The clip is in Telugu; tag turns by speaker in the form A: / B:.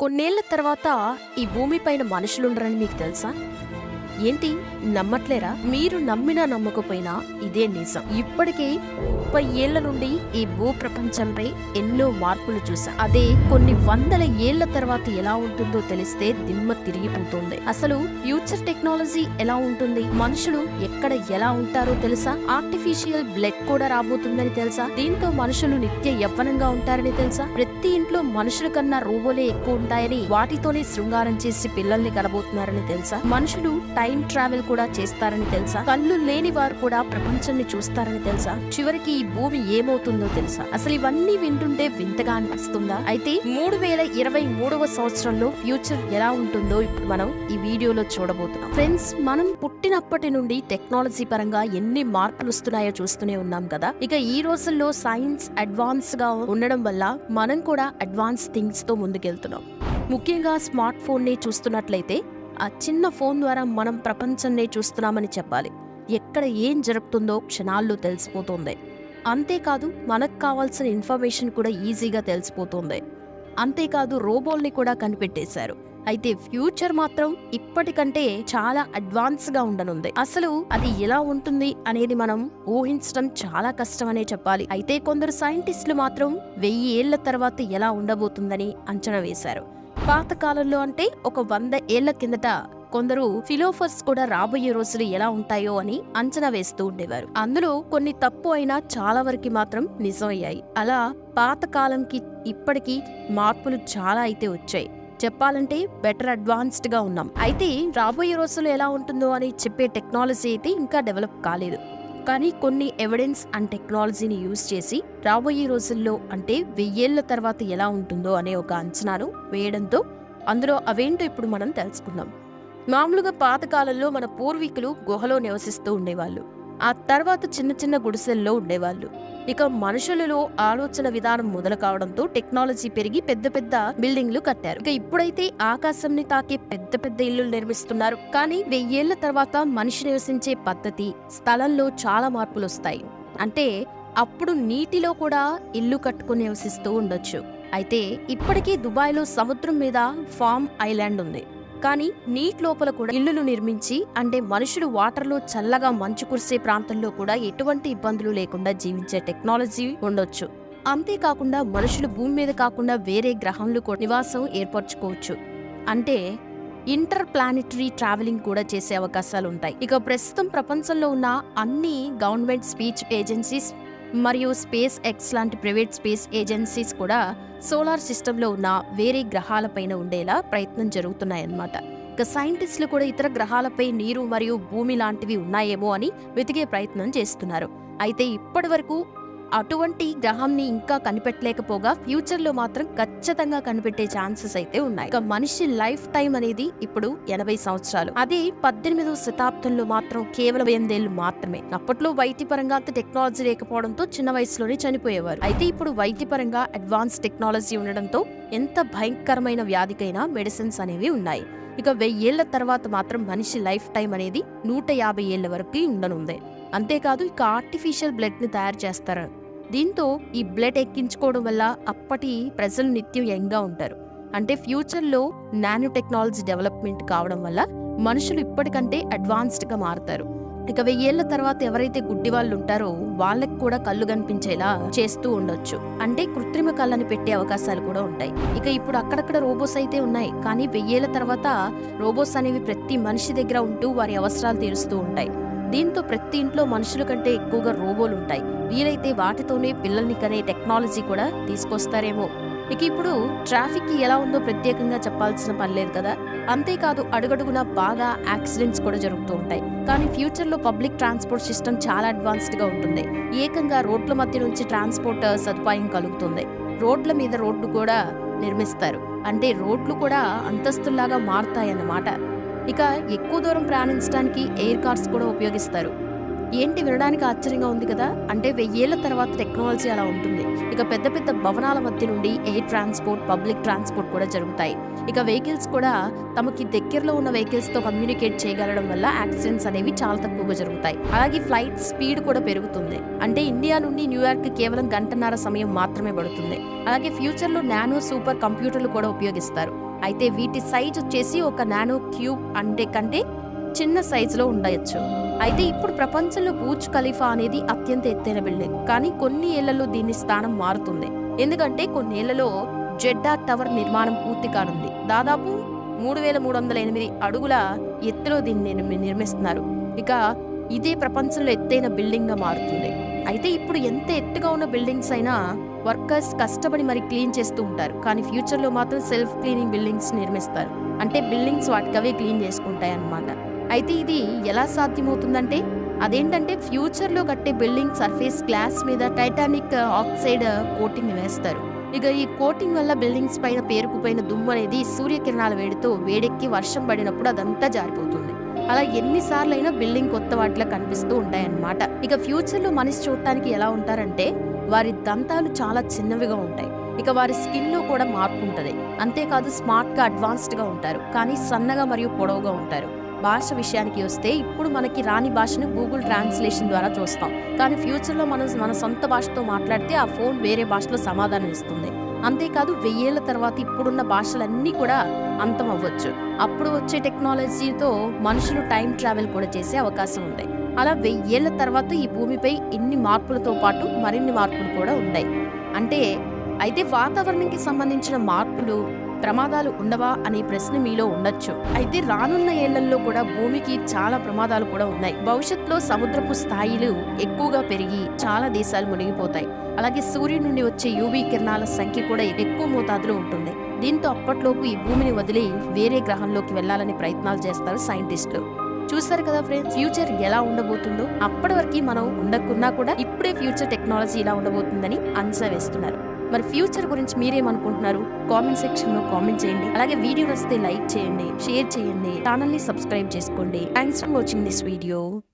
A: కొన్నేళ్ల తర్వాత ఈ భూమిపైన మనుషులుండరని మీకు తెలుసా? ఏంటి నమ్మట్లేరా? మీరు నమ్మినా నమ్మకపోయినా ఇదే నిజం. ఇప్పటికే 30 ఏళ్ల నుండి ఈ భూ ప్రపంచంపై ఎన్నో మార్పులు చూసా. అదే కొన్ని వందల ఏళ్ల తర్వాత ఎలా ఉంటుందో తెలిస్తే దిమ్మ తిరిగిపోతుంది. అసలు ఫ్యూచర్ టెక్నాలజీ ఎలా ఉంటుంది, మనుషులు ఎక్కడ ఎలా ఉంటారో తెలుసా? ఆర్టిఫిషియల్ బ్లడ్ కూడా రాబోతుందని తెలుసా? దీంతో మనుషులు నిత్య యవ్వనంగా ఉంటారని తెలుసా? ప్రతి ఇంట్లో మనుషుల కన్నా రోబోలే ఎక్కువ ఉంటాయని, వాటితోనే శృంగారం చేసి పిల్లల్ని కనబోతున్నారని తెలుసా? మనుషులు టైం ట్రావెల్ కూడా చేస్తారని తెలుసా? కళ్ళు లేని వారు కూడా ప్రపంచాన్ని చూస్తారని తెలుసా? చివరికి ఈ భూమి ఏమవుతుందో తెలుసా? అసలు ఇవన్నీ వింటుంటే వింతగా అనిపిస్తుందా? అయితే 3023వ సంవత్సరంలో ఫ్యూచర్ ఎలా ఉంటుందో ఇప్పుడు మనం ఈ వీడియోలో చూడబోతున్నాం. ఫ్రెండ్స్, మనం పుట్టినప్పటి నుండి టెక్నాలజీ పరంగా ఎన్ని మార్పులు వస్తున్నాయో చూస్తూనే ఉన్నాం కదా. ఇక ఈ రోజుల్లో సైన్స్ అడ్వాన్స్ గా ఉండడం వల్ల మనం కూడా అడ్వాన్స్ థింగ్స్ తో ముందుకెళ్తున్నాం. ముఖ్యంగా స్మార్ట్ ఫోన్ ని చూస్తున్నట్లయితే ఆ చిన్న ఫోన్ ద్వారా మనం ప్రపంచాన్నే చూస్తున్నామని చెప్పాలి. ఎక్కడ ఏం జరుగుతుందో క్షణాల్లో తెలిసిపోతుంది. అంతేకాదు మనకు కావాల్సిన ఇన్ఫర్మేషన్ కూడా ఈజీగా తెలిసిపోతుంది. అంతేకాదు రోబోల్ని కూడా కనిపెట్టేశారు. అయితే ఫ్యూచర్ మాత్రం ఇప్పటికంటే చాలా అడ్వాన్స్ గా ఉండనుంది. అసలు అది ఎలా ఉంటుంది అనేది మనం ఊహించడం చాలా కష్టమనే చెప్పాలి. అయితే కొందరు సైంటిస్టులు మాత్రం 1000 ఏళ్ల తర్వాత ఎలా ఉండబోతుందని అంచనా వేశారు. పాతకాలంలో అంటే ఒక 100 ఏళ్ల కిందట కొందరు ఫిలోసఫర్స్ కూడా రాబోయే రోజులు ఎలా ఉంటాయో అని అంచనా వేస్తూ ఉండేవారు. అందులో కొన్ని తప్పు అయినా చాలా వరకు మాత్రం నిజమయ్యాయి. అలా పాతకాలంకి ఇప్పటికీ మార్పులు చాలా అయితే వచ్చాయి. చెప్పాలంటే బెటర్ అడ్వాన్స్డ్ గా ఉన్నాం. అయితే రాబోయే రోజులు ఎలా ఉంటుందో అని చెప్పే టెక్నాలజీ అయితే ఇంకా డెవలప్ కాలేదు. కానీ కొన్ని ఎవిడెన్స్ అండ్ టెక్నాలజీని యూజ్ చేసి రాబోయే రోజుల్లో అంటే 1000 ఏళ్ల తర్వాత ఎలా ఉంటుందో అనే ఒక అంచనాను వేయడంతో అందులో అవేంటో ఇప్పుడు మనం తెలుసుకుందాం. మామూలుగా పాతకాలంలో మన పూర్వీకులు గుహలో నివసిస్తూ ఉండేవాళ్ళు. ఆ తర్వాత చిన్న చిన్న గుడిసెల్లో ఉండేవాళ్ళు. ఇక మనుషులలో ఆలోచన విధానం మొదలు కావడంతో టెక్నాలజీ పెరిగి పెద్ద పెద్ద బిల్డింగ్లు కట్టారు. ఇక ఇప్పుడైతే ఆకాశంని తాకే పెద్ద పెద్ద ఇళ్లు నిర్మిస్తున్నారు. కానీ 1000 ఏళ్ల తర్వాత మనిషి నివసించే పద్ధతి, స్థలంలో చాలా మార్పులు వస్తాయి. అంటే అప్పుడు నీటిలో కూడా ఇల్లు కట్టుకుని నివసిస్తూ ఉండొచ్చు. అయితే ఇప్పటికీ దుబాయ్లో సముద్రం మీద ఫామ్ ఐలాండ్ ఉంది. కానీ నీటి లోపల కూడా ఇళ్లను నిర్మించి, అంటే మనుషులు వాటర్లో చల్లగా మంచు కురిసే ప్రాంతంలో కూడా ఎటువంటి ఇబ్బందులు లేకుండా జీవించే టెక్నాలజీ ఉండొచ్చు. అంతేకాకుండా మనుషులు భూమి మీద కాకుండా వేరే గ్రహంలో కూడా నివాసం ఏర్పరచుకోవచ్చు. అంటే ఇంటర్ ప్లానెటరీ ట్రావెలింగ్ కూడా చేసే అవకాశాలు ఉంటాయి. ఇక ప్రస్తుతం ప్రపంచంలో ఉన్న అన్ని గవర్నమెంట్ స్పేస్ ఏజెన్సీస్ మరియు స్పేస్ ఎక్స్ లాంటి ప్రైవేట్ స్పేస్ ఏజెన్సీస్ కూడా సోలార్ సిస్టంలో ఉన్న వేరే గ్రహాలపైన ఉండేలా ప్రయత్నం జరుగుతున్నాయన్నమాట. ఇక సైంటిస్టులు కూడా ఇతర గ్రహాలపై నీరు మరియు భూమి లాంటివి ఉన్నాయేమో అని వెతికే ప్రయత్నం చేస్తున్నారు. అయితే ఇప్పటి వరకు అటువంటి గ్రహాన్ని ఇంకా కనిపెట్టలేకపోగా ఫ్యూచర్ లో మాత్రం ఖచ్చితంగా కనిపెట్టే ఛాన్సెస్ అయితే ఉన్నాయి. ఇక మనిషి లైఫ్ టైం అనేది ఇప్పుడు 80 సంవత్సరాలు. అదే 18వ శతాబ్దంలో మాత్రం కేవలం 8 ఏళ్లు మాత్రమే. అప్పట్లో వైద్యపరంగా అంత టెక్నాలజీ లేకపోవడంతో చిన్న వయసులోనే చనిపోయేవారు. అయితే ఇప్పుడు వైద్యపరంగా అడ్వాన్స్ టెక్నాలజీ ఉండడంతో ఎంత భయంకరమైన వ్యాధికైనా మెడిసిన్స్ అనేవి ఉన్నాయి. ఇక 1000 ఏళ్ల తర్వాత మాత్రం మనిషి లైఫ్ టైం అనేది 150 ఏళ్ల వరకు ఉండనుంది. అంతేకాదు ఇక ఆర్టిఫిషియల్ బ్లడ్ ని తయారు చేస్తారు. దీంతో ఈ బ్లడ్ ఎక్కించుకోవడం వల్ల అప్పటి ప్రజలు నిత్యం యంగ్ గా ఉంటారు. అంటే ఫ్యూచర్ లో నానో టెక్నాలజీ డెవలప్మెంట్ కావడం వల్ల మనుషులు ఇప్పటికంటే అడ్వాన్స్డ్ గా మారుతారు. ఇక 1000 ఏళ్ల తర్వాత ఎవరైతే గుడ్డి వాళ్ళు ఉంటారో వాళ్ళకి కూడా కళ్ళు కనిపించేలా చేస్తూ ఉండొచ్చు. అంటే కృత్రిమ కళ్ళని పెట్టే అవకాశాలు కూడా ఉంటాయి. ఇక ఇప్పుడు అక్కడక్కడ రోబోస్ అయితే ఉన్నాయి. కానీ 1000 ఏళ్ల తర్వాత రోబోస్ అనేవి ప్రతి మనిషి దగ్గర ఉంటూ వారి అవసరాలు తీరుస్తూ ఉంటాయి. దీంతో ప్రతి ఇంట్లో మనుషుల కంటే ఎక్కువగా రోబోలు ఉంటాయి. వీలైతే వాటితోనే పిల్లల్ని కనే టెక్నాలజీ కూడా తీసుకొస్తారేమో. ఇక ఇప్పుడు ట్రాఫిక్ ఎలా ఉందో ప్రత్యేకంగా చెప్పాల్సిన పని లేదు కదా. అంతేకాదు అడుగడుగునా బాగా యాక్సిడెంట్స్ కూడా జరుగుతూ ఉంటాయి. కానీ ఫ్యూచర్ లో పబ్లిక్ ట్రాన్స్పోర్ట్ సిస్టమ్ చాలా అడ్వాన్స్డ్ గా ఉంటుంది. ఏకంగా రోడ్ల మధ్య నుంచి ట్రాన్స్పోర్ట్ సదుపాయం కలుగుతుంది. రోడ్ల మీద రోడ్లు కూడా నిర్మిస్తారు. అంటే రోడ్లు కూడా అంతస్తుల్లాగా మారుతాయన్నమాట. ఇక ఎక్కువ దూరం ప్రయాణించడానికి ఎయిర్ కార్స్ కూడా ఉపయోగిస్తారు. ఏంటి వినడానికి ఆశ్చర్యంగా ఉంది కదా. అంటే 1000 ఏళ్ల తర్వాత టెక్నాలజీ అలా ఉంటుంది. ఇక పెద్ద పెద్ద భవనాల మధ్య నుండి ఎయిర్ ట్రాన్స్పోర్ట్, పబ్లిక్ ట్రాన్స్పోర్ట్ కూడా జరుగుతాయి. ఇక వెహికల్స్ కూడా తమకి దగ్గరలో ఉన్న వెహికల్స్ తో కమ్యూనికేట్ చేయగలడం వల్ల యాక్సిడెంట్స్ అనేవి చాలా తక్కువగా జరుగుతాయి. అలాగే ఫ్లైట్ స్పీడ్ కూడా పెరుగుతుంది. అంటే ఇండియా నుండి న్యూయార్క్ కేవలం 1.5 గంటల సమయం మాత్రమే పడుతుంది. అలాగే ఫ్యూచర్ లో నానో సూపర్ కంప్యూటర్లు కూడా ఉపయోగిస్తారు. అయితే వీటి సైజ్ వచ్చేసి ఒక నానో క్యూబ్ అంటే కంటే చిన్న సైజులో ఉండవచ్చు. అయితే ఇప్పుడు ప్రపంచంలో బూర్జ్ ఖలీఫా అనేది అత్యంత ఎత్తైన బిల్డింగ్. కానీ కొన్ని ఏళ్లలో దీని స్థానం మారుతుంది. ఎందుకంటే కొన్ని ఏళ్లలో జెడ్డా టవర్ నిర్మాణం పూర్తి కానుంది. దాదాపు 3,308 అడుగుల ఎత్తులో దీన్ని నిర్మిస్తున్నారు. ఇక ఇదే ప్రపంచంలో ఎత్తైన బిల్డింగ్ గా మారుతుంది. అయితే ఇప్పుడు ఎంత ఎత్తుగా ఉన్న బిల్డింగ్స్ అయినా వర్కర్స్ కష్టపడి మరి క్లీన్ చేస్తూ ఉంటారు. కానీ ఫ్యూచర్ లో మాత్రం సెల్ఫ్ క్లీనింగ్ బిల్డింగ్స్ నిర్మిస్తారు. అంటే బిల్డింగ్స్ వాటికవే క్లీన్ చేసుకుంటాయి అన్నమాట. అయితే ఇది ఎలా సాధ్యమవుతుందంటే అదేంటంటే ఫ్యూచర్ లో కట్టే బిల్డింగ్ సర్ఫేస్ గ్లాస్ మీద టైటానిక్ ఆక్సైడ్ కోటింగ్ వేస్తారు. ఇక ఈ కోటింగ్ వల్ల బిల్డింగ్స్ పైన పేరుకుపోయిన దుమ్ము అనేది సూర్యకిరణాల వేడితో వేడెక్కి వర్షం పడినప్పుడు అదంతా జారిపోతుంది. అలా ఎన్నిసార్లైనా బిల్డింగ్ కొత్త వాటిలా కనిపిస్తూ ఉంటాయన్నమాట. ఇక ఫ్యూచర్ లో మనిషి చూడటానికి ఎలా ఉంటారంటే వారి దంతాలు చాలా చిన్నవిగా ఉంటాయి. ఇక వారి స్కిన్ లో కూడా మార్పు ఉంటది. అంతేకాదు స్మార్ట్ గా అడ్వాన్స్డ్ గా ఉంటారు. కానీ సన్నగా మరియు పొడవుగా ఉంటారు. భాష విషయానికి వస్తే ఇప్పుడు మనకి రాని భాషను గూగుల్ ట్రాన్స్లేషన్ ద్వారా చూస్తాం. కానీ ఫ్యూచర్ లో మనం మన సొంత భాషతో మాట్లాడితే ఆ ఫోన్ వేరే భాషలో సమాధానం ఇస్తుంది. అంతేకాదు 1000 ఏళ్ల తర్వాత ఇప్పుడున్న భాషలన్నీ కూడా అంతం అవ్వచ్చు. అప్పుడు వచ్చే టెక్నాలజీతో మనుషులు టైం ట్రావెల్ కూడా చేసే అవకాశం ఉంది. అలా 1000 ఏళ్ల తర్వాత ఈ భూమిపై ఇన్ని మార్పులతో పాటు మరిన్ని మార్పులు కూడా ఉన్నాయి. అయితే వాతావరణానికి సంబంధించిన మార్పులు ప్రమాదాలు ఉండవా అనే ప్రశ్న మీలో ఉండొచ్చు. అయితే రానున్న ఏళ్లలో కూడా భూమికి చాలా ప్రమాదాలు కూడా ఉన్నాయి. భవిష్యత్తులో సముద్రపు స్థాయిలు ఎక్కువగా పెరిగి చాలా దేశాలు మునిగిపోతాయి. అలాగే సూర్యుడి నుండి వచ్చే యూవీ కిరణాల సంఖ్య కూడా ఎక్కువ మోతాదులో ఉంటుంది. దీంతో అప్పట్లోపు ఈ భూమిని వదిలి వేరే గ్రహంలోకి వెళ్లాలని ప్రయత్నాలు చేస్తారు సైంటిస్టులు. చూసారు కదా ఫ్రెండ్స్, ఫ్యూచర్ ఎలా ఉండబోతుందో. అప్పటి వరకు మనం ఉండకున్నా కూడా ఇప్పుడే ఫ్యూచర్ టెక్నాలజీ ఇలా ఉండబోతుందని అంచనా వేస్తున్నారు. మరి ఫ్యూచర్ గురించి మీరేమనుకుంటున్నారు? కామెంట్ సెక్షన్ లో కామెంట్ చేయండి. అలాగే వీడియో నచ్చితే లైక్ చేయండి, షేర్ చేయండి, ఛానల్ ని సబ్స్క్రైబ్ చేసుకోండి. Thanks for watching this video.